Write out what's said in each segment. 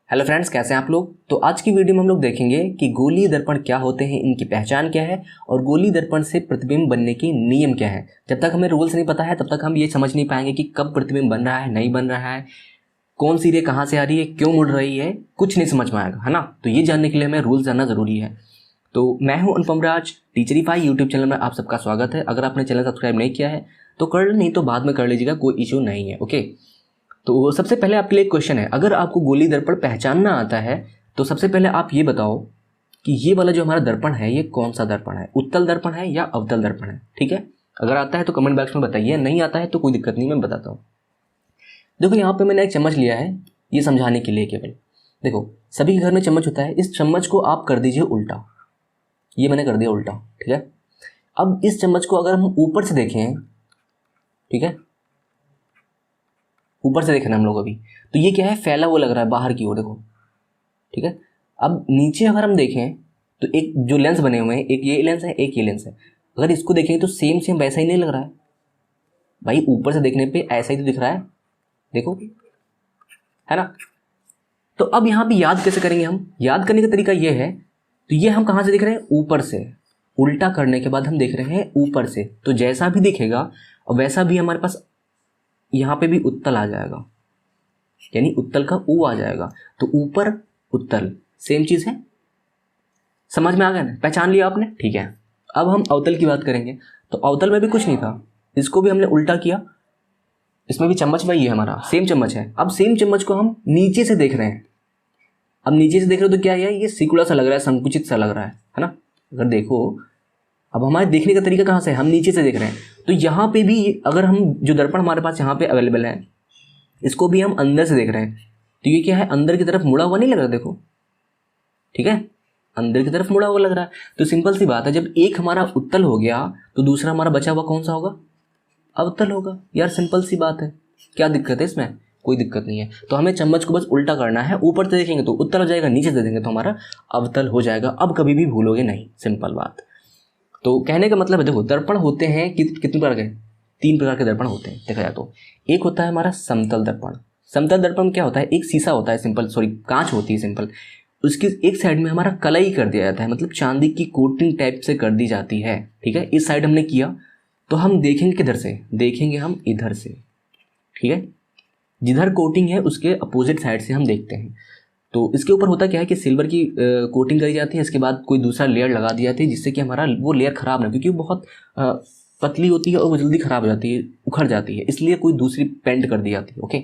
Hello friends, कैसे हैं आप लोग। तो आज की वीडियो में हम लोग देखेंगे कि गोलीय दर्पण क्या होते हैं, इनकी पहचान क्या है और गोलीय दर्पण से प्रतिबिंब बनने के नियम क्या है। जब तक हमें रूल्स नहीं पता है तब तक हम ये समझ नहीं पाएंगे कि कब प्रतिबिंब बन रहा है, नहीं बन रहा है, कौन सी रे कहाँ से आ रही है, क्यों मुड़ रही है, कुछ नहीं समझ में आएगा, है ना। तो ये जानने के लिए हमें रूल्स जानना जरूरी है। तो मैं हूं अनुपम राज, टीचरीफाई यूट्यूब चैनल में आप सबका स्वागत है। अगर आपने चैनल सब्सक्राइब नहीं किया है तो कर ले, नहीं तो बाद में कर लीजिएगा, कोई इशू नहीं है। ओके, तो सबसे पहले आपके लिए एक क्वेश्चन है। अगर आपको गोलीय दर्पण पहचानना आता है तो सबसे पहले आप ये बताओ कि ये वाला जो हमारा दर्पण है ये कौन सा दर्पण है, उत्तल दर्पण है या अवतल दर्पण है। ठीक है, अगर आता है तो कमेंट बॉक्स में बताइए, नहीं आता है तो कोई दिक्कत नहीं, मैं बताता हूँ। देखो यहाँ पे मैंने एक चम्मच लिया है ये समझाने के लिए केवल। देखो सभी के घर में चम्मच होता है, इस चम्मच को आप कर दीजिए उल्टा। ये मैंने कर दिया उल्टा, ठीक है। अब इस चम्मच को अगर हम ऊपर से देखें, ठीक है, ऊपर से देख रहे हैं हम लोग अभी, तो ये क्या है, फैला हुआ लग रहा है बाहर की ओर, देखो, ठीक है। अब नीचे अगर हम देखें तो एक जो लेंस बने हुए हैं, एक ये लेंस है एक ये लेंस है, अगर इसको देखेंगे तो सेम सेम वैसा ही नहीं लग रहा है भाई। ऊपर से देखने पे ऐसा ही तो दिख रहा है, देखो, है ना। तो अब यहाँ पे याद कैसे करेंगे हम, याद करने का तरीका ये है, तो ये हम कहाँ से देख रहे हैं, ऊपर से। उल्टा करने के बाद हम देख रहे हैं ऊपर से, तो जैसा भी दिखेगा और वैसा भी हमारे पास यहाँ पे भी उत्तल आ जाएगा, यानी उत्तल का ऊ आ जाएगा। तो ऊपर उत्तल सेम चीज है, समझ में आ गया ना, पहचान लिया आपने, ठीक है। अब हम अवतल की बात करेंगे। तो अवतल में भी कुछ नहीं था, इसको भी हमने उल्टा किया, इसमें भी चम्मच वही है, हमारा सेम चम्मच है। अब सेम चम्मच को हम नीचे से देख रहे हैं। अब नीचे से देख रहे हो तो क्या है, ये सिकुड़ा सा लग रहा है, संकुचित सा लग रहा है ना। अगर देखो, अब हमारे देखने का तरीका कहाँ से है, हम नीचे से देख रहे हैं। तो यहाँ पे भी अगर हम जो दर्पण हमारे पास यहाँ पे अवेलेबल है, इसको भी हम अंदर से देख रहे हैं, तो ये क्या है, अंदर की तरफ मुड़ा हुआ नहीं लग रहा, देखो, ठीक है, अंदर की तरफ मुड़ा हुआ लग रहा है। तो सिंपल सी बात है, जब एक हमारा उत्तल हो गया तो दूसरा हमारा बचा हुआ कौन सा होगा, अवतल होगा। यार सिंपल सी बात है, क्या दिक्कत है इसमें, कोई दिक्कत नहीं है। तो हमें चम्मच को बस उल्टा करना है, ऊपर से देखेंगे तो उत्तल हो जाएगा, नीचे से देखेंगे तो हमारा अवतल हो जाएगा। अब कभी भी भूलोगे नहीं, सिंपल बात। तो कहने का मतलब है, देखो दर्पण होते हैं कितने प्रकार के, 3 प्रकार के दर्पण होते हैं देखा जाए तो। एक होता है हमारा समतल दर्पण। समतल दर्पण में क्या होता है, एक शीशा होता है, सिंपल, सॉरी, कांच होती है सिंपल, उसकी एक साइड में हमारा कलई कर दिया जाता है, मतलब चांदी की कोटिंग टाइप से कर दी जाती है, ठीक है। इस साइड हमने किया तो हम देखेंगे किधर से, देखेंगे हम इधर से, ठीक है। जिधर कोटिंग है उसके अपोजिट साइड से हम देखते हैं। तो इसके ऊपर होता क्या है कि सिल्वर की कोटिंग करी जाती है, इसके बाद कोई दूसरा लेयर लगा दी जाती है, जिससे कि हमारा वो लेयर खराब ना, क्योंकि वो बहुत पतली होती है और वो जल्दी खराब हो जाती है, उखड़ जाती है, इसलिए कोई दूसरी पेंट कर दी जाती है। ओके,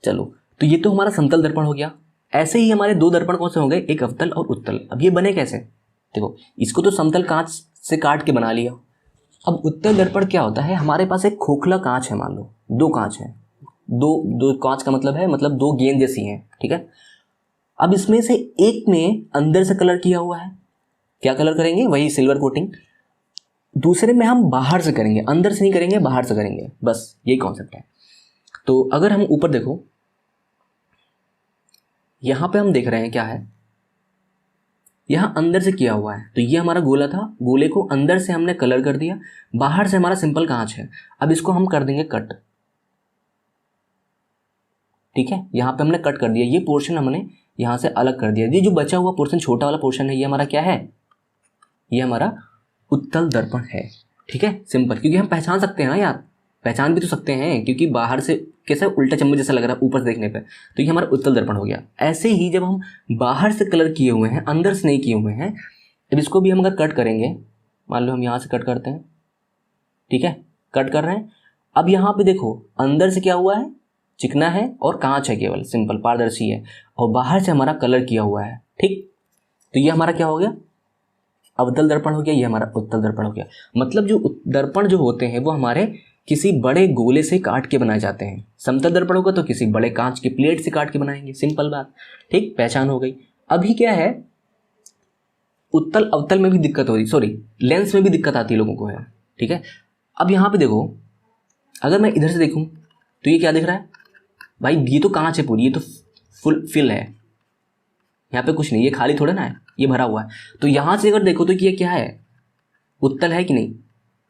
चलो, तो ये तो हमारा समतल दर्पण हो गया। ऐसे ही हमारे 2 दर्पण कौन से हो गए, एक अवतल और उत्तल। अब ये बने कैसे, देखो, इसको तो समतल कांच से काट के बना लिया। अब उत्तल दर्पण क्या होता है, हमारे पास एक खोखला कांच है, मान लो 2 कांच है, दो कांच का मतलब है, मतलब 2 गेंद जैसी हैं, ठीक है। अब इसमें से एक में अंदर से कलर किया हुआ है, क्या कलर करेंगे, वही सिल्वर कोटिंग। दूसरे में हम बाहर से करेंगे, अंदर से नहीं करेंगे, बाहर से करेंगे, बस यही कॉन्सेप्ट है। तो अगर हम ऊपर देखो, यहां पे हम देख रहे हैं क्या है, यहां अंदर से किया हुआ है। तो ये हमारा गोला था, गोले को अंदर से हमने कलर कर दिया, बाहर से हमारा सिंपल कांच है। अब इसको हम कर देंगे कट, ठीक है। यहाँ पे हमने कट कर दिया, ये पोर्शन हमने यहाँ से अलग कर दिया। ये जो बचा हुआ पोर्शन, छोटा वाला पोर्शन है, ये हमारा क्या है, ये हमारा उत्तल दर्पण है, ठीक है। सिंपल, क्योंकि हम पहचान सकते हैं ना यार, पहचान भी तो सकते हैं, क्योंकि बाहर से कैसा उल्टा चम्मच जैसा लग रहा है ऊपर से देखने पे, तो ये हमारा उत्तल दर्पण हो गया। ऐसे ही जब हम बाहर से कलर किए हुए हैं, अंदर से नहीं किए हुए हैं, अब इसको भी हम अगर कट करेंगे, मान लो हम यहाँ से कट करते हैं, ठीक है, कट कर रहे हैं। अब यहाँ पे देखो, अंदर से क्या हुआ है, चिकना है और कांच है, केवल सिंपल पारदर्शी है, और बाहर से हमारा कलर किया हुआ है, ठीक। तो ये हमारा क्या हो गया, अवतल दर्पण हो गया, ये हमारा उत्तल दर्पण हो गया। मतलब जो दर्पण जो होते हैं वो हमारे किसी बड़े गोले से काट के बनाए जाते हैं। समतल दर्पण होगा तो किसी बड़े कांच की प्लेट से काट के बनाएंगे, सिंपल बात, ठीक, पहचान हो गई। अभी क्या है, उत्तल अवतल में भी दिक्कत हो रही, सॉरी, लेंस में भी दिक्कत आती है लोगों को, है, ठीक है। अब यहाँ पे देखो, अगर मैं इधर से देखूं तो ये क्या दिख रहा है भाई, ये तो कांच है पूरी, ये तो फुल फिल है, यहाँ पे कुछ नहीं, ये खाली थोड़ा ना है, ये भरा हुआ है। तो यहाँ से अगर देखो तो ये क्या है, उत्तल है कि नहीं,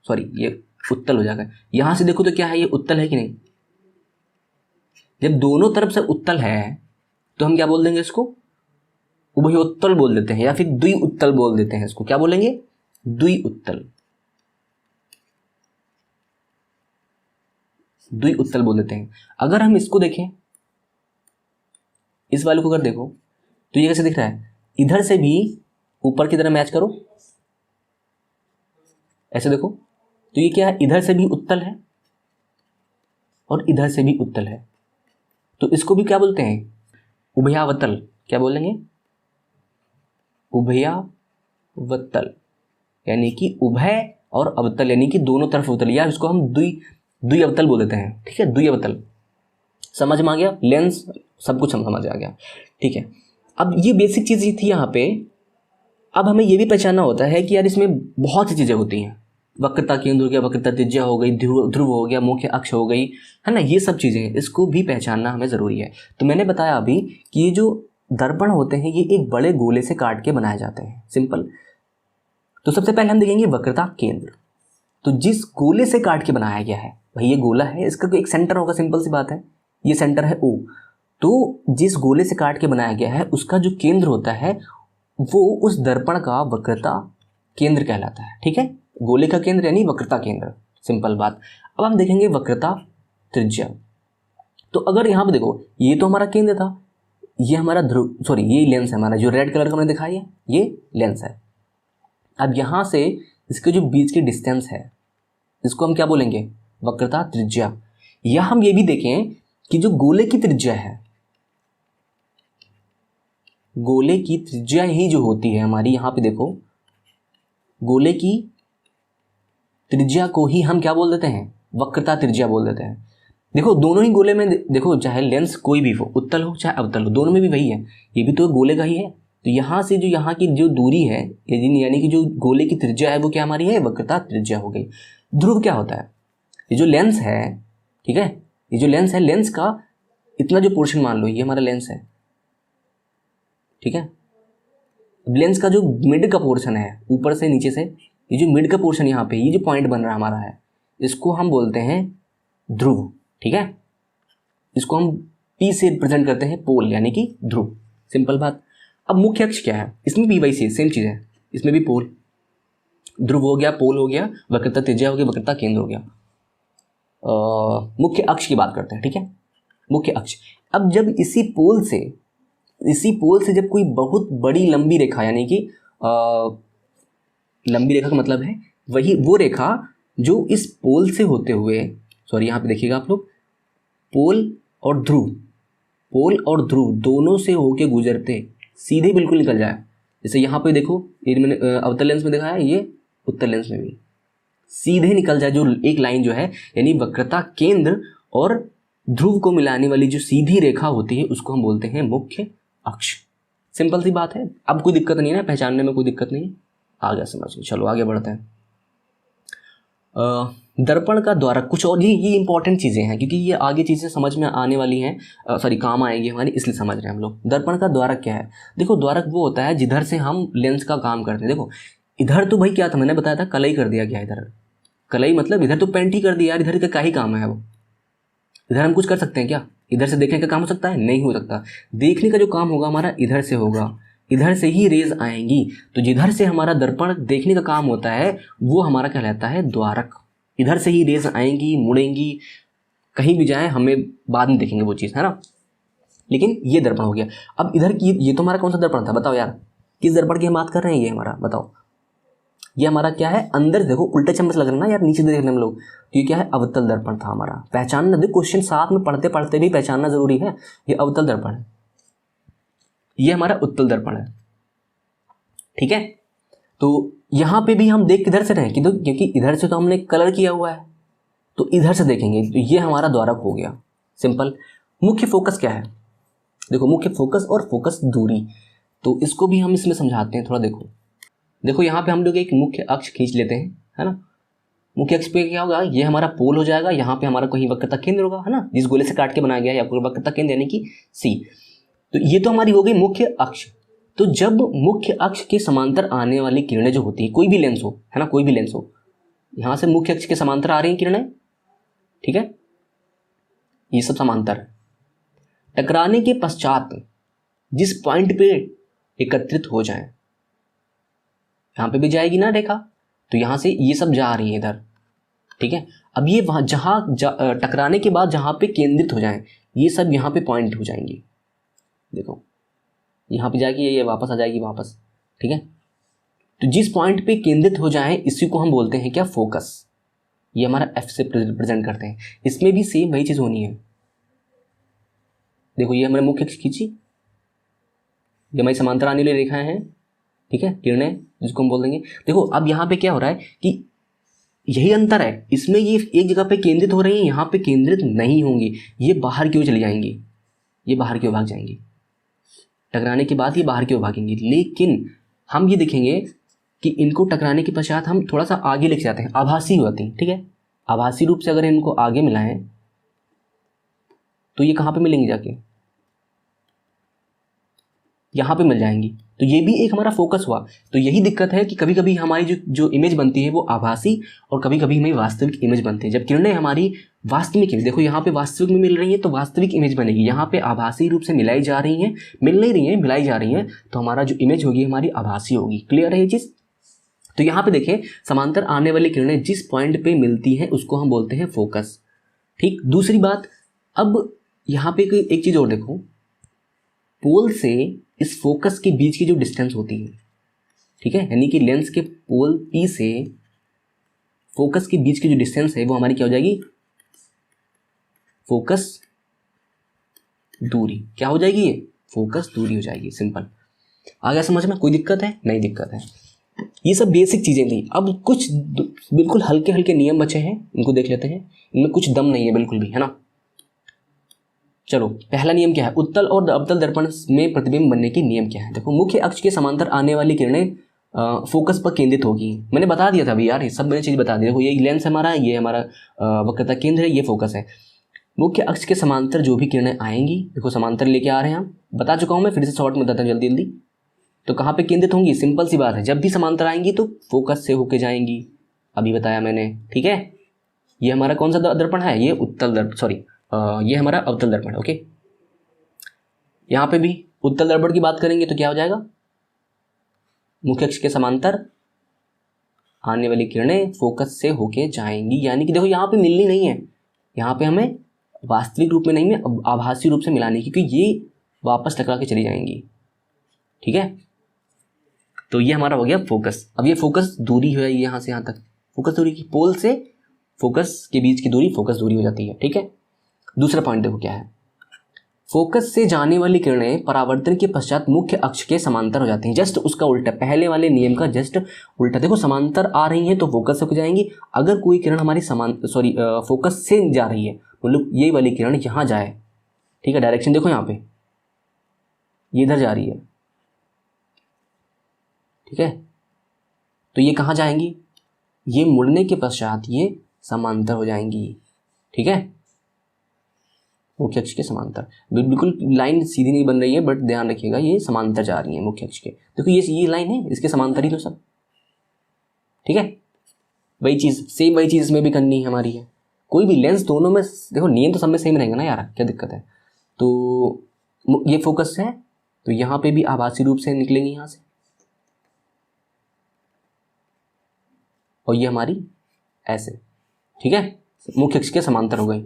सॉरी ये उत्तल हो जाएगा। यहाँ से देखो तो क्या है, ये उत्तल है कि नहीं। जब दोनों तरफ से उत्तल है तो हम क्या बोल देंगे इसको, उभयोत्तल बोल देते हैं, या फिर द्विउत्तल बोल देते हैं। इसको क्या बोलेंगे, द्विउत्तल, द्विउत्तल बोल देते हैं। अगर हम इसको देखें, इस वाले को अगर देखो तो ये कैसे दिख रहा है, इधर से भी ऊपर की तरह मैच करो, ऐसे देखो तो ये क्या है, इधर से भी उत्तल है और इधर से भी उत्तल है, तो इसको भी क्या बोलते हैं, उभयावतल। क्या बोलेंगे, उभयावतल, यानी कि उभय और अवतल यानी कि दोनों तरफ उतल, या इसको हम द्विअवतल बोल देते हैं। ठीक है, द्विअवतल, समझ में आ गया, लेंस सब कुछ हम समझ आ गया। ठीक है, अब ये बेसिक चीज़ थी यहाँ पे। अब हमें ये भी पहचानना होता है कि यार इसमें बहुत सी चीज़ें होती हैं, वक्रता केंद्र हो गया, वक्रता त्रिज्या हो गई, ध्रुव हो गया, मुख्य अक्ष हो गई, है ना, ये सब चीज़ें, इसको भी पहचानना हमें ज़रूरी है। तो मैंने बताया अभी कि ये जो दर्पण होते हैं ये एक बड़े गोले से काट के बनाए जाते हैं, सिंपल। तो सबसे पहले हम देखेंगे वक्रता केंद्र। तो जिस गोले से काट के बनाया गया है, भाई ये गोला है, इसका एक सेंटर होगा, सिंपल सी बात है, ये सेंटर है O। तो जिस गोले से काट के बनाया गया है उसका जो केंद्र होता है वो उस दर्पण का वक्रता केंद्र कहलाता है। ठीक है, गोले का केंद्र यानी वक्रता केंद्र, सिंपल बात। अब हम देखेंगे वक्रता त्रिज्या। तो अगर यहाँ पे देखो, ये तो हमारा केंद्र था, ये हमारा ये लेंस है हमारा, जो रेड कलर का मैंने दिखाई है ये लेंस है। अब यहाँ से इसके जो बीच की डिस्टेंस है इसको हम क्या बोलेंगे, वक्रता त्रिज्या। या हम ये भी देखें कि जो गोले की त्रिज्या है, गोले की त्रिज्या ही जो होती है हमारी, यहाँ पे देखो, गोले की त्रिज्या को ही हम क्या बोल देते हैं, वक्रता त्रिज्या बोल देते हैं। देखो दोनों ही गोले में देखो, चाहे लेंस कोई भी हो, उत्तल हो चाहे अवतल हो, दोनों में भी वही है, ये भी तो गोले का ही है। तो यहाँ से जो यहाँ की जो दूरी है, यानी कि जो गोले की त्रिज्या है वो क्या हमारी है, वक्रता त्रिज्या हो गई। ध्रुव क्या होता है, ये जो लेंस है, ठीक है, ये जो लेंस है, लेंस का इतना जो पोर्शन मान लो ये हमारा लेंस है, ठीक है। लेंस का जो मिड का पोर्शन है, ऊपर से नीचे से, ये जो मिड का पोर्शन यहाँ पे, ये जो पॉइंट बन रहा है हमारा है, इसको हम बोलते हैं ध्रुव। ठीक है, इसको हम P से रिप्रेजेंट करते हैं, पोल यानी कि ध्रुव, सिंपल बात। अब मुख्य अक्ष क्या है, इसमें भी वैसे सेम चीज़ है, इसमें भी पोल, ध्रुव हो गया, पोल हो गया, वक्रता त्रिज्या हो गया, वक्रता केंद्र हो गया। मुख्य अक्ष की बात करते हैं। ठीक है, मुख्य अक्ष। अब जब इसी पोल से जब कोई बहुत बड़ी लंबी रेखा, यानी कि लंबी रेखा का मतलब है वही वो रेखा जो इस पोल से होते हुए, यहाँ पे देखिएगा आप लोग, पोल और ध्रुव दोनों से होके गुजरते सीधे बिल्कुल निकल जाए। जैसे यहाँ पे देखो, ये मैंने अवतल लेंस में दिखाया, ये उत्तल लेंस में भी सीधे निकल जाए, जो एक लाइन जो है, यानी वक्रता केंद्र और ध्रुव को मिलाने वाली जो सीधी रेखा होती है उसको हम बोलते हैं मुख्य अक्ष। सिंपल सी बात है, अब कोई दिक्कत नहीं है ना, पहचानने में कोई दिक्कत नहीं, आ गया समझ में। चलो आगे बढ़ते हैं। दर्पण का द्वारक, कुछ और ये इंपॉर्टेंट चीज़ें हैं क्योंकि ये आगे चीज़ें समझ में आने वाली हैं, काम आएंगी हमारी, इसलिए समझ रहे हैं हम लोग। दर्पण का द्वारक क्या है, देखो द्वारक वो होता है जिधर से हम लेंस का काम करते हैं। देखो इधर तो भाई क्या था, मैंने बताया था कलई कर दिया गया, इधर कलई मतलब इधर तो पेंट ही कर दिया यार, इधर का क्या ही काम है वो, इधर हम कुछ कर सकते हैं क्या, इधर से देखने का काम हो सकता है, नहीं हो सकता। देखने का जो काम होगा हमारा इधर से होगा, इधर से ही रेज आएंगी, तो जिधर से हमारा दर्पण देखने का काम होता है वो हमारा कहलाता है द्वारक। इधर से ही रेज आएंगी, मुड़ेंगी, कहीं भी जाएं हमें बाद में देखेंगे वो चीज़, है ना। लेकिन ये दर्पण हो गया। अब इधर की ये तो हमारा कौन सा दर्पण था बताओ यार, किस दर्पण की हम बात कर रहे हैं, ये हमारा बताओ, ये हमारा क्या है, अंदर देखो उल्टा चम्मच लग रहा है ना यार, नीचे देख रहे हम लोग, तो ये क्या है, अवतल दर्पण था हमारा। पहचानना, देखो क्वेश्चन साथ में पढ़ते पढ़ते भी पहचानना जरूरी है, ये अवतल दर्पण है, ये हमारा उत्तल दर्पण है। ठीक है, तो यहाँ पे भी हम देख किधर से रहे हैं, क्योंकि इधर से तो हमने कलर किया हुआ है, तो इधर से देखेंगे, तो ये हमारा द्वारक हो गया, सिंपल। मुख्य फोकस क्या है, देखो मुख्य फोकस और फोकस दूरी, तो इसको भी हम इसमें समझाते हैं थोड़ा। देखो यहाँ पे हम लोग एक मुख्य अक्ष खींच लेते हैं, है ना। मुख्य अक्ष पे क्या होगा, ये हमारा पोल हो जाएगा, यहाँ पे हमारा कहीं वक्रता केंद्र होगा, है ना, जिस गोले से काट के बनाया गया है वक्रता केंद्र यानी कि C। तो ये तो हमारी हो गई मुख्य अक्ष। तो जब मुख्य अक्ष के समांतर आने वाली किरणें जो होती है, कोई भी लेंस हो, है ना, कोई भी लेंस हो, यहाँ से मुख्य अक्ष के समांतर आ रही हैं किरणें, ठीक है, ये सब समांतर है। टकराने के पश्चात जिस पॉइंट पे एकत्रित हो जाए। यहाँ पे भी जाएगी ना रेखा, तो यहाँ से ये सब जा रही है इधर, ठीक है। अब ये वहाँ जहाँ टकराने के बाद जहाँ पे केंद्रित हो जाए, ये सब यहाँ पे पॉइंट हो जाएंगे। देखो यहाँ पे जाएगी, ये वापस आ जाएगी वापस, ठीक है। तो जिस पॉइंट पे केंद्रित हो जाए इसी को हम बोलते हैं क्या, फोकस। ये हमारा एफ से रिप्रेजेंट करते हैं। इसमें भी सेम वही चीज़ होनी है। देखो ये हमारे मुख्य अक्ष खींची, ये हमारी समांतर आने वाली रेखाएं हैं, ठीक है, किरणें जिसको हम बोल देंगे। देखो अब यहाँ पे क्या हो रहा है कि यही अंतर है, इसमें ये एक जगह पे केंद्रित हो रही है, यहाँ पे केंद्रित नहीं होंगी, ये बाहर की ओर चली जाएंगी, ये बाहर की ओर भाग जाएंगी। टकराने के बाद ये बाहर की ओर भागेंगी। लेकिन हम ये देखेंगे कि इनको टकराने के पश्चात हम थोड़ा सा आगे लेके जाते हैं, आभासी होती हैं, ठीक है। आभासी रूप से अगर इनको आगे मिलाएं तो ये कहाँ पे मिलेंगी, जाके यहाँ पे मिल जाएंगी। तो ये भी एक हमारा फोकस हुआ। तो यही दिक्कत है कि कभी कभी हमारी जो इमेज बनती है वो आभासी, और कभी कभी हमें वास्तविक इमेज बनती है। जब किरणें हमारी वास्तविक इमेज, देखो यहाँ पे वास्तविक में मिल रही है तो वास्तविक इमेज बनेगी, यहाँ पे आभासी रूप से मिलाई जा रही हैं, मिल नहीं रही हैं, मिलाई जा रही हैं, तो हमारा जो इमेज होगी हमारी आभासी होगी। क्लियर है ये चीज़। तो यहाँ पे देखें, समांतर आने वाली किरणें जिस पॉइंट पे मिलती हैं उसको हम बोलते हैं फोकस, ठीक। दूसरी बात, अब यहाँ पे एक चीज़ और देखो, पोल से इस फोकस के बीच की जो डिस्टेंस होती है, ठीक है, यानी कि लेंस के पोल P से फोकस के बीच की जो डिस्टेंस है वो हमारी क्या हो जाएगी, फोकस दूरी। क्या हो जाएगी, ये फोकस दूरी हो जाएगी। सिंपल, आ गया समझ में, कोई दिक्कत है, नहीं दिक्कत है। ये सब बेसिक चीज़ें थी। अब कुछ बिल्कुल हल्के हल्के नियम बचे हैं, इनको देख लेते हैं। इनमें कुछ दम नहीं है बिल्कुल भी, है ना। चलो, पहला नियम क्या है, उत्तल और अवतल दर्पण में प्रतिबिंब बनने के नियम क्या है। देखो, मुख्य अक्ष के समांतर आने वाली किरणें फोकस पर केंद्रित होगी। मैंने बता दिया था अभी यार, ये सब मैंने चीज़ बता दी। देखो, ये लेंस हमारा, ये हमारा वक्रता केंद्र है, ये फोकस है। मुख्य अक्ष के समांतर जो भी किरणें आएंगी, देखो समांतर लेके आ रहे हैं हम, बता चुका हूँ मैं, फिर से शॉर्ट में बताता हूँ जल्दी जल्दी। तो कहाँ पे केंद्रित होंगी, सिंपल सी बात है, जब भी समांतर आएंगी तो फोकस से होके जाएंगी, अभी बताया मैंने, ठीक है। ये हमारा कौन सा दर्पण है, ये उत्तल दर्पण, सॉरी ये हमारा अवतल दर्पण, ओके। यहाँ पे भी उत्तल दर्पण की बात करेंगे तो क्या हो जाएगा, मुख्य अक्ष के समांतर आने वाली किरणें फोकस से होके जाएंगी। यानी कि देखो यहाँ पे मिलनी नहीं है, यहाँ पे हमें वास्तविक रूप में नहीं में आभासी रूप से मिलानी, क्योंकि ये वापस टकरा के चली जाएंगी, ठीक है। तो ये हमारा हो गया फोकस। अब ये फोकस दूरी है यहाँ से यहाँ तक, फोकस दूरी की, पोल से फोकस के बीच की दूरी फोकस दूरी हो जाती है, ठीक है। दूसरा पॉइंट देखो क्या है, फोकस से जाने वाली किरणें परावर्तन के पश्चात मुख्य अक्ष के समांतर हो जाती हैं। जस्ट उसका उल्टा, पहले वाले नियम का जस्ट उल्टा। देखो, समांतर आ रही हैं तो फोकस हो जाएंगी। अगर कोई किरण हमारी फोकस से जा रही है, मतलब ये वाली किरण यहाँ जाए, ठीक है, डायरेक्शन देखो यहाँ पे, ये इधर जा रही है, ठीक है, तो ये कहाँ जाएंगी, ये मुड़ने के पश्चात ये समांतर हो जाएंगी, ठीक है, मुख्य अक्ष के समांतर। बिल्कुल लाइन सीधी नहीं बन रही है, बट ध्यान रखिएगा ये समांतर जा रही है मुख्य अक्ष के। देखो ये लाइन है, इसके समांतर ही तो सब, ठीक है। वही चीज़, सेम वही चीज़ इसमें भी करनी है हमारी है। कोई भी लेंस दोनों में, देखो नियम तो सब में सेम रहेगा ना यार, क्या दिक्कत है। तो ये फोकस है, तो यहाँ पे भी आभासी रूप से निकलेंगे यहाँ से, और ये हमारी ऐसे, ठीक है, मुख्य अक्ष के समांतर हो गई।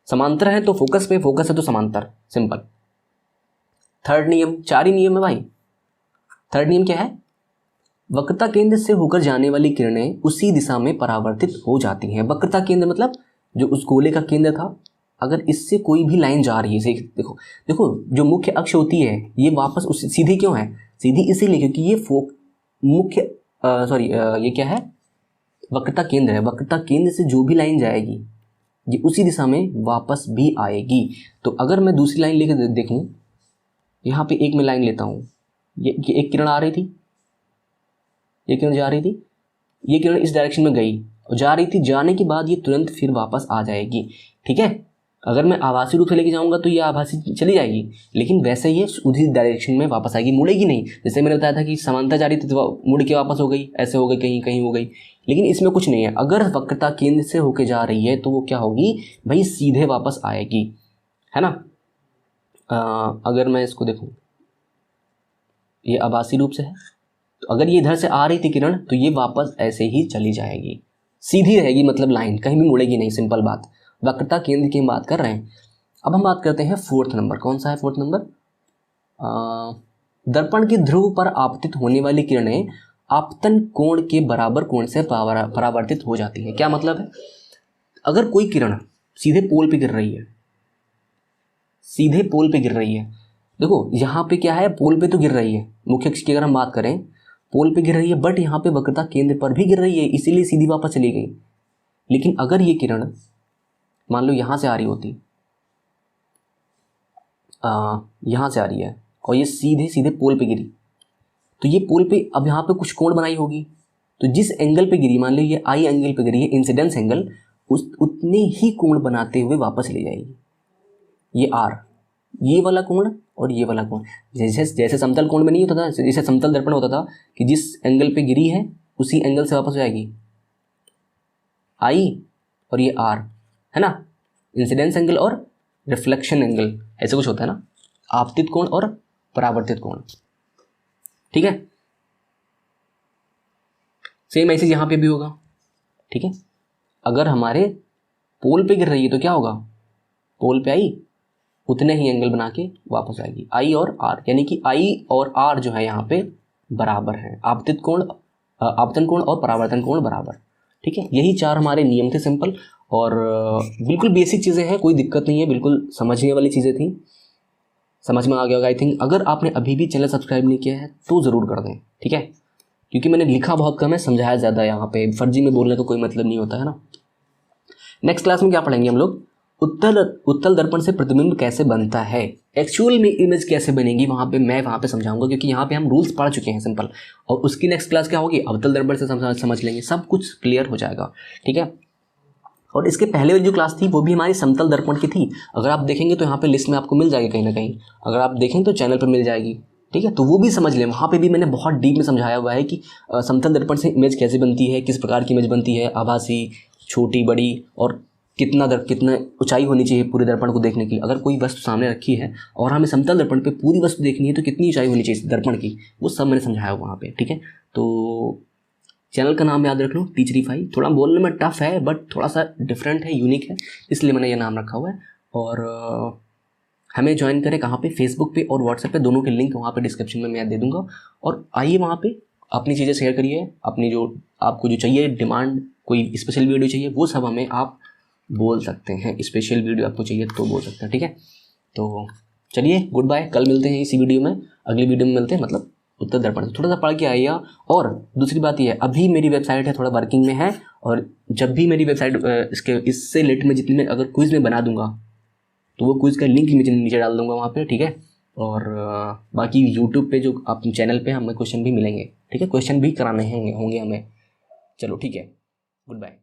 समांतर है तो फोकस पे, फोकस है तो समांतर, सिंपल। थर्ड नियम, 4 ही नियम है भाई। थर्ड नियम क्या है, वक्रता केंद्र से होकर जाने वाली किरणें उसी दिशा में परावर्तित हो जाती हैं। वक्रता केंद्र मतलब जो उस गोले का केंद्र था, अगर इससे कोई भी लाइन जा रही है, देखो देखो जो मुख्य अक्ष होती है ये वापस उस सीधी क्यों है, सीधी इसीलिए क्योंकि ये ये क्या है, वक्रता केंद्र है। वक्रता केंद्र से जो भी लाइन जाएगी ये उसी दिशा में वापस भी आएगी। तो अगर मैं दूसरी लाइन लेकर देखूं, यहाँ पे एक मैं लाइन लेता हूँ, ये एक किरण आ रही थी, ये किरण जा रही थी, ये किरण इस डायरेक्शन में गई और जा रही थी, जाने के बाद ये तुरंत फिर वापस आ जाएगी, ठीक है। अगर मैं आभासी रूप से लेके जाऊंगा तो ये आभासी चली जाएगी, लेकिन वैसे ये उसी डायरेक्शन में वापस आएगी, मुड़ेगी नहीं। जैसे मैंने बताया था कि समांतर जा रही थी तो मुड़ के वापस हो गई, ऐसे हो गई, कहीं कहीं हो गई, लेकिन इसमें कुछ नहीं है। अगर वक्रता केंद्र से होके जा रही है तो वो क्या होगी भाई, सीधे वापस आएगी, है ना। अगर मैं इसको देखूँ, ये आभासी रूप से है, तो अगर ये इधर से आ रही थी किरण तो ये वापस ऐसे ही चली जाएगी, सीधी रहेगी, मतलब लाइन कहीं भी मुड़ेगी नहीं, सिंपल बात। वक्रता केंद्र की हम बात कर रहे हैं। अब हम बात करते हैं फोर्थ नंबर। कौन सा है फोर्थ नंबर? दर्पण के ध्रुव पर आपतित होने वाली किरणें आपतन कोण के बराबर कोण से परावर्तित हो जाती है। क्या मतलब है? अगर कोई किरण सीधे पोल पे गिर रही है, सीधे पोल पे गिर रही है, देखो यहाँ पे क्या है, पोल पे तो गिर रही है, मुख्य अक्ष की अगर हम बात करें पोल पे गिर रही है, बट यहाँ पे वक्रता केंद्र पर भी गिर रही है, इसीलिए सीधी वापस चली गई। लेकिन अगर ये किरण मान लो यहाँ से आ रही होती, यहाँ से आ रही है और ये सीधे सीधे पोल पे गिरी, तो ये पोल पे अब यहाँ पे कुछ कोण बनाई होगी, तो जिस एंगल पे गिरी, मान लो ये आई एंगल पे गिरी है, इंसिडेंस एंगल, उतने ही कोण बनाते हुए वापस ले जाएगी। ये आर, ये वाला कोण और ये वाला कोण, जैसे जैसे समतल कोण में नहीं होता था, जैसे समतल दर्पण होता था कि जिस एंगल पे गिरी है उसी एंगल से वापस हो जाएगी, आई और ये आर, है ना, इंसिडेंस एंगल और रिफ्लेक्शन एंगल, ऐसे कुछ होता है ना, आपतित कोण और परावर्तित कोण। ठीक है, सेम ऐसे यहाँ पे भी होगा। ठीक है, अगर हमारे पोल पे गिर रही है तो क्या होगा, पोल पे आई उतने ही एंगल बना के वापस आएगी, आई और आर, यानी कि आई और आर जो है यहाँ पे बराबर हैं, आपतित कोण, आपतन कोण और परावर्तन कोण बराबर। ठीक है, यही चार हमारे नियम थे, सिंपल और बिल्कुल बेसिक चीज़ें हैं, कोई दिक्कत नहीं है, बिल्कुल समझने वाली चीज़ें थी, समझ में आ गया होगा आई थिंक। अगर आपने अभी भी चैनल सब्सक्राइब नहीं किया है तो ज़रूर कर दें, ठीक है, क्योंकि मैंने लिखा बहुत कम है, समझाया ज़्यादा, यहाँ पे फर्जी में बोलने का कोई मतलब नहीं होता है ना। नेक्स्ट क्लास में क्या पढ़ेंगे हम लोग, उत्तल दर्पण से प्रतिबिंब कैसे बनता है, एक्चुअल में इमेज कैसे बनेगी, मैं समझाऊंगा, क्योंकि यहाँ पे हम रूल्स पढ़ चुके हैं सिंपल, और उसकी नेक्स्ट क्लास क्या होगी, अवतल दर्पण से समझ लेंगे, सब कुछ क्लियर हो जाएगा। ठीक है, और इसके पहले वाली जो क्लास थी वो भी हमारी समतल दर्पण की थी, अगर आप देखेंगे तो यहाँ पे लिस्ट में आपको मिल जाएगी कहीं ना कहीं, अगर आप देखें तो चैनल पर मिल जाएगी। ठीक है, तो वो भी समझ लें, वहाँ पे भी मैंने बहुत डीप में समझाया हुआ है कि समतल दर्पण से इमेज कैसे बनती है, किस प्रकार की इमेज बनती है, आभासी, छोटी, बड़ी, और कितना ऊंचाई होनी चाहिए पूरे दर्पण को देखने के लिए। अगर कोई वस्तु सामने रखी है और हमें समतल दर्पण पे पूरी वस्तु देखनी है तो कितनी ऊंचाई होनी चाहिए दर्पण की, वो सब मैंने समझाया वहाँ पे। ठीक है, तो चैनल का नाम याद रख लो, टीचरीफाई। थोड़ा बोलने में टफ है बट थोड़ा सा डिफरेंट है, यूनिक है, इसलिए मैंने ये नाम रखा हुआ है। और हमें ज्वाइन करें कहाँ पे, फेसबुक पे और व्हाट्सएप पे, दोनों के लिंक वहाँ पे डिस्क्रिप्शन में मैं दे दूँगा। और आइए वहाँ पे अपनी चीज़ें शेयर करिए, अपनी जो आपको जो चाहिए डिमांड, कोई स्पेशल वीडियो चाहिए वो सब हमें आप बोल सकते हैं, स्पेशल वीडियो आपको चाहिए तो बोल सकते हैं। ठीक है, तो चलिए गुड बाय, कल मिलते हैं इसी वीडियो में, अगली वीडियो में मिलते हैं, मतलब उत्तर दर्पण थोड़ा सा पढ़ के आइए। और दूसरी बात ये है, अभी मेरी वेबसाइट है, थोड़ा वर्किंग में है, और जब भी मेरी वेबसाइट इससे रिलेटेड में जितनी मैं अगर क्विज़ में बना दूंगा तो वो क्विज़ का लिंक नीचे डाल दूंगा वहाँ पे। ठीक है, और बाकी यूट्यूब पे जो आप चैनल पे हमें क्वेश्चन भी मिलेंगे। ठीक है, क्वेश्चन भी कराने होंगे हमें। चलो ठीक है, गुड बाय।